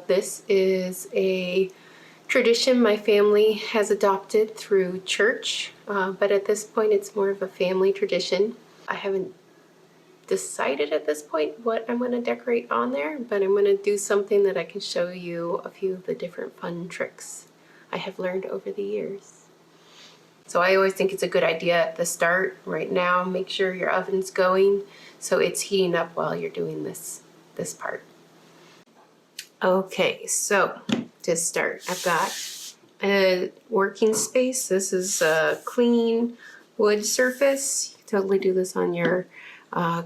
This is a tradition my family has adopted through church, but at this point it's more of a family tradition. I haven't decided at this point what I'm going to decorate on there, but I'm going to do something that I can show you a few of the different fun tricks I have learned over the years. So I always think it's a good idea at the start, right now, make sure your oven's going so it's heating up while you're doing this part. Okay, so to start, I've got a working space. This is a clean wood surface. You can totally do this on your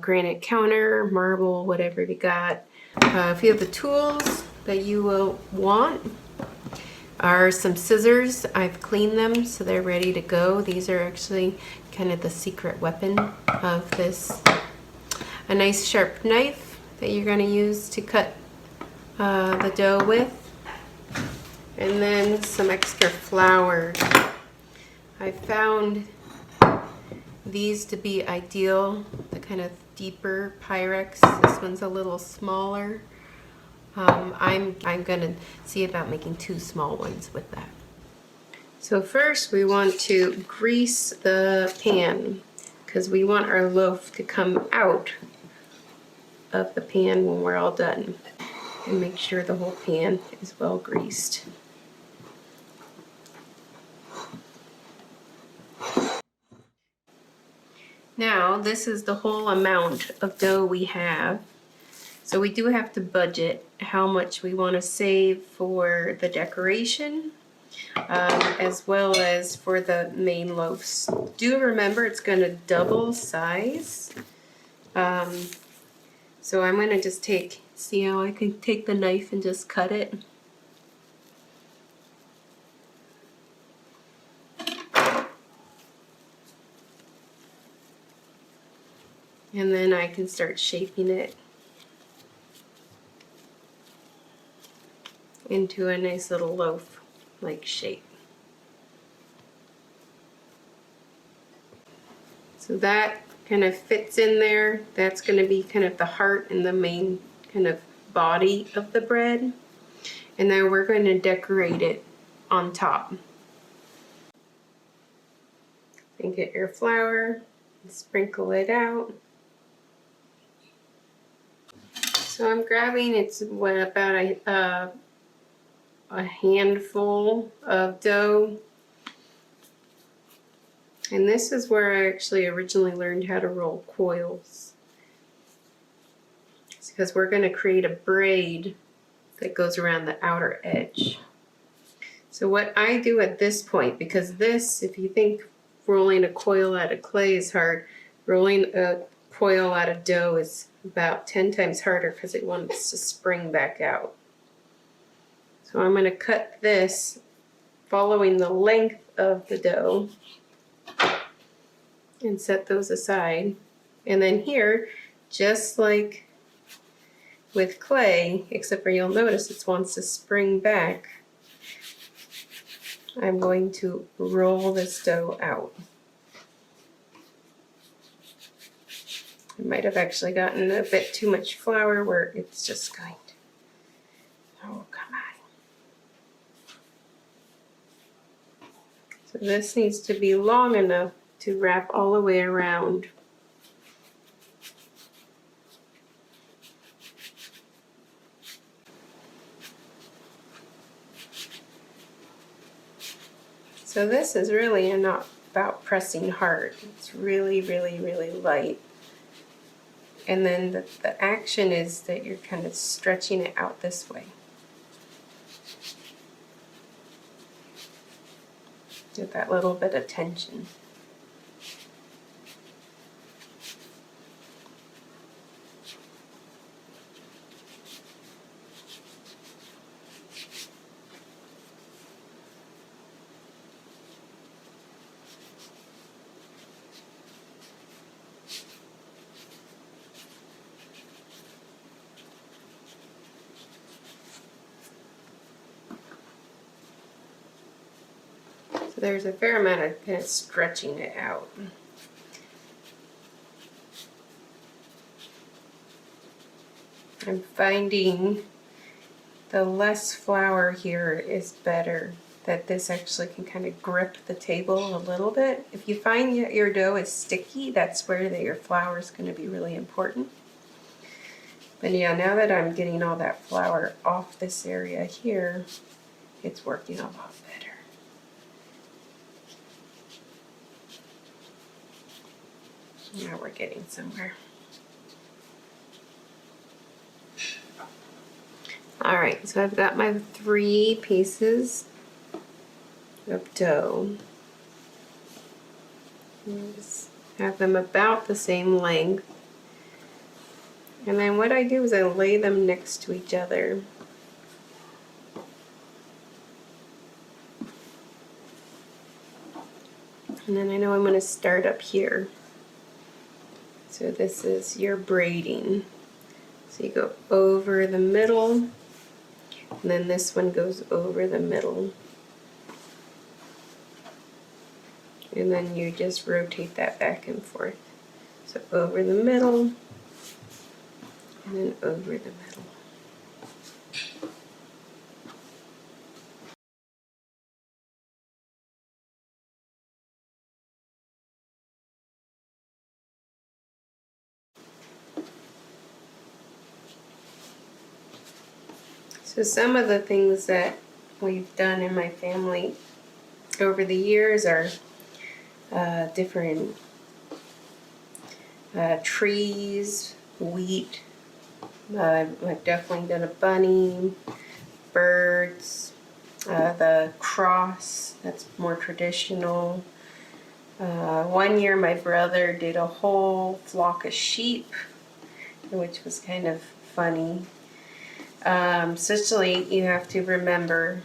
granite counter, marble, whatever you got. A few of the tools that you will want are some scissors. I've cleaned them so they're ready to go. These are actually kind of the secret weapon of this. A nice sharp knife that you're going to use to cut the dough with, and then some extra flour. I found these to be ideal, the kind of deeper Pyrex. This one's a little smaller. I'm gonna see about making 2 small ones with that. So first we want to grease the pan because we want our loaf to come out of the pan when we're all done. And make sure the whole pan is well greased. Now, this is the whole amount of dough we have. So we do have to budget how much we want to save for the decoration, as well as for the main loaves. Do remember it's going to double size. So I'm going to just see how I can take the knife and just cut it. And then I can start shaping it into a nice little loaf-like shape. So that kind of fits in there. That's going to be kind of the heart and the main kind of body of the bread. And then we're going to decorate it on top. And get your flour and sprinkle it out. So I'm grabbing, it's about a handful of dough. And this is where I actually originally learned how to roll coils. It's because we're going to create a braid that goes around the outer edge. So what I do at this point, because this, if you think rolling a coil out of clay is hard, rolling a coil out of dough is about 10 times harder because it wants to spring back out. So I'm going to cut this following the length of the dough and set those aside. And then here, just like with clay, except for you'll notice it wants to spring back, I'm going to roll this dough out. I might have actually gotten a bit too much flour where it's just going to, oh, come on. So this needs to be long enough to wrap all the way around. So this is really not about pressing hard. It's really, really, really light. And then the action is that you're kind of stretching it out this way. Get that little bit of tension. So there's a fair amount of kind of stretching it out. I'm finding the less flour here is better. That this actually can kind of grip the table a little bit. If you find your dough is sticky, that's where your flour is going to be really important. But yeah, now that I'm getting all that flour off this area here, it's working a lot better. Now we're getting somewhere. All right, so I've got my 3 pieces of dough. Just have them about the same length. And then what I do is I lay them next to each other. And then I know I'm going to start up here. So this is your braiding. So you go over the middle, and then this one goes over the middle. And then you just rotate that back and forth. So over the middle, and then over the middle. So some of the things that we've done in my family over the years are different trees, wheat. I've definitely done a bunny, birds, the cross, that's more traditional. One year my brother did a whole flock of sheep, which was kind of funny. Essentially, you have to remember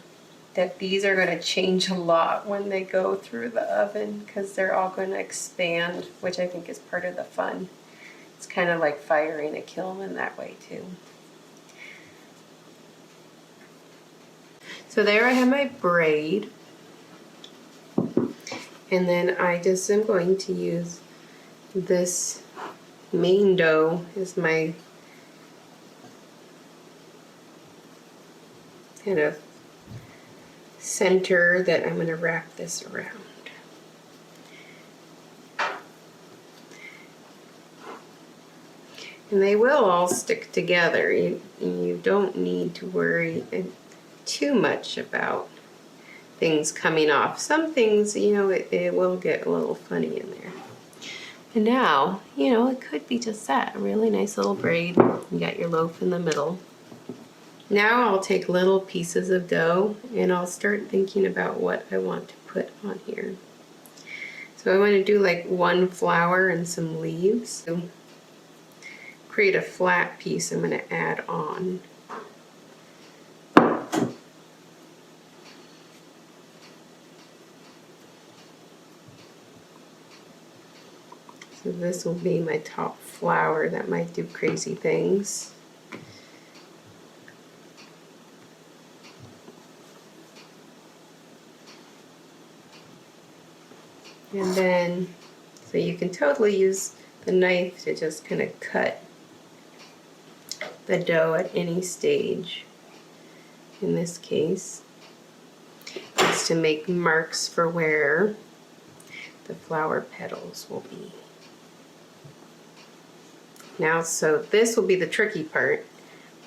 that these are going to change a lot when they go through the oven because they're all going to expand, which I think is part of the fun. It's kind of like firing a kiln in that way too. So there I have my braid. And then I just am going to use this main dough as my kind of center that I'm going to wrap this around. And they will all stick together. You don't need to worry too much about things coming off. Some things, you know, it will get a little funny in there. And now, you know, it could be just that, a really nice little braid. You got your loaf in the middle. Now I'll take little pieces of dough and I'll start thinking about what I want to put on here. So I want to do like 1 flower and some leaves. So create a flat piece I'm going to add on. So this will be my top flower that might do crazy things. And then, so you can totally use the knife to just kind of cut the dough at any stage. In this case, it's to make marks for where the flower petals will be. Now, so this will be the tricky part,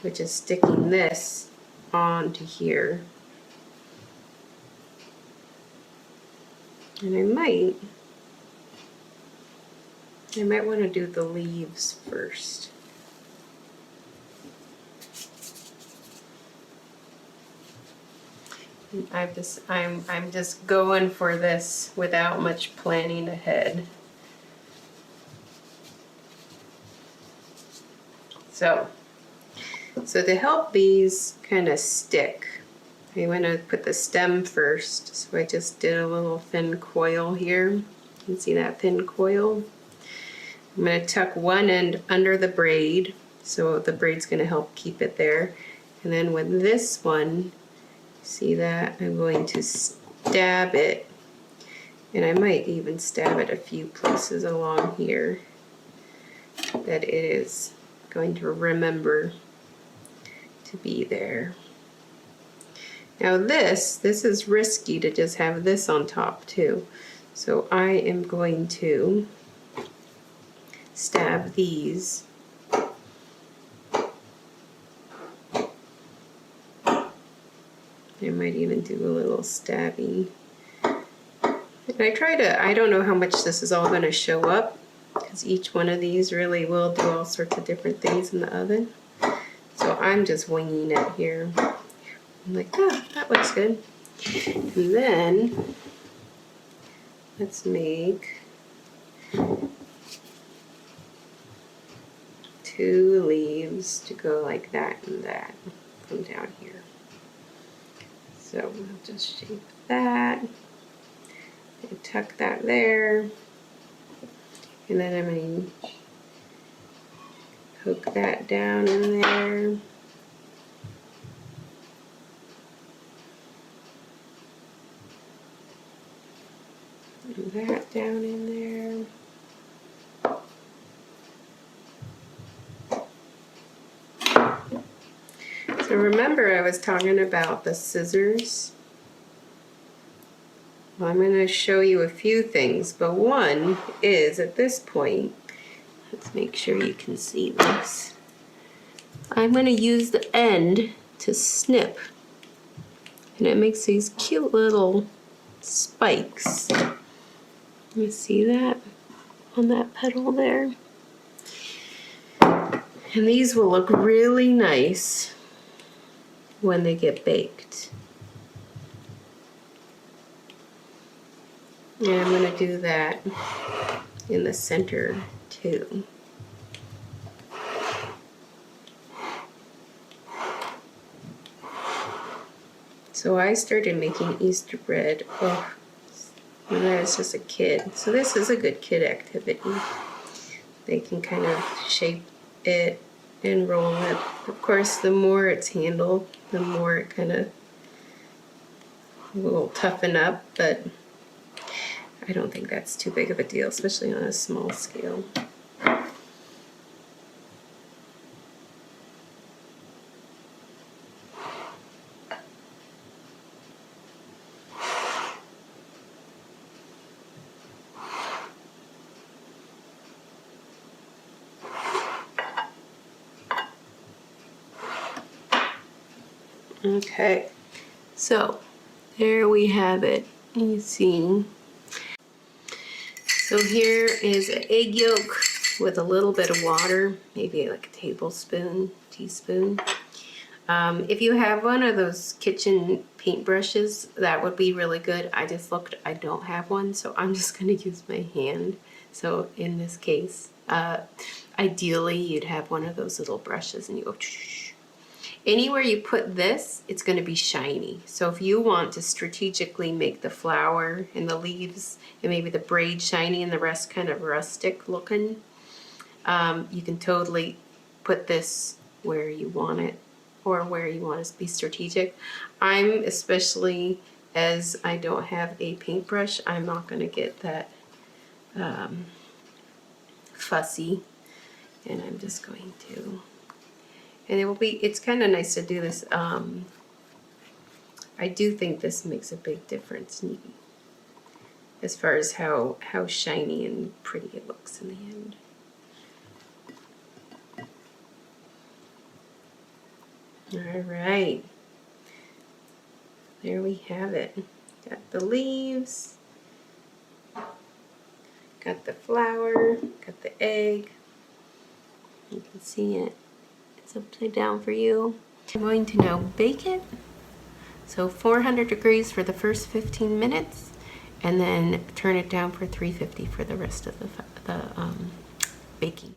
which is sticking this onto here. And I might want to do the leaves first. And I'm just going for this without much planning ahead. So to help these kind of stick, I want to put the stem first. So I just did a little thin coil here. You can see that thin coil. I'm going to tuck one end under the braid, so the braid's going to help keep it there. And then with this one, see that? I'm going to stab it, and I might even stab it a few places along here that it is going to remember to be there. Now this is risky to just have this on top too. So I am going to stab these. I might even do a little stabbing. And I don't know how much this is all going to show up, because each one of these really will do all sorts of different things in the oven. So I'm just winging it here. I'm like, oh, that looks good. And then let's make 2 leaves to go like that and that from down here. So we'll just shape that and tuck that there. And then I'm going to hook that down in there. And that down in there. So remember I was talking about the scissors? Well, I'm going to show you a few things, but one is at this point, let's make sure you can see this. I'm going to use the end to snip, and it makes these cute little spikes. You see that on that petal there? And these will look really nice when they get baked. And I'm going to do that in the center too. So I started making Easter bread when I was just a kid. So this is a good kid activity. They can kind of shape it and roll it. Of course, the more it's handled, the more it kind of will toughen up, but I don't think that's too big of a deal, especially on a small scale. Okay, so there we have it. You see. So here is an egg yolk with a little bit of water, maybe like a tablespoon, teaspoon. If you have one of those kitchen paintbrushes, that would be really good. I just looked, I don't have one, so I'm just gonna use my hand. So in this case, ideally you'd have one of those little brushes and you go shh. Anywhere you put this, it's going to be shiny. So if you want to strategically make the flower and the leaves and maybe the braid shiny and the rest kind of rustic looking, you can totally put this where you want it or where you want to be strategic. I'm, especially as I don't have a paintbrush, I'm not going to get that fussy, and I'm just going to. And it will be, it's kind of nice to do this. I do think this makes a big difference as far as how shiny and pretty it looks in the end. All right. There we have it. Got the leaves, got the flour, got the egg. You can see it. It's upside down for you. I'm going to now bake it. So 400 degrees for the first 15 minutes, and then turn it down for 350 for the rest of the baking.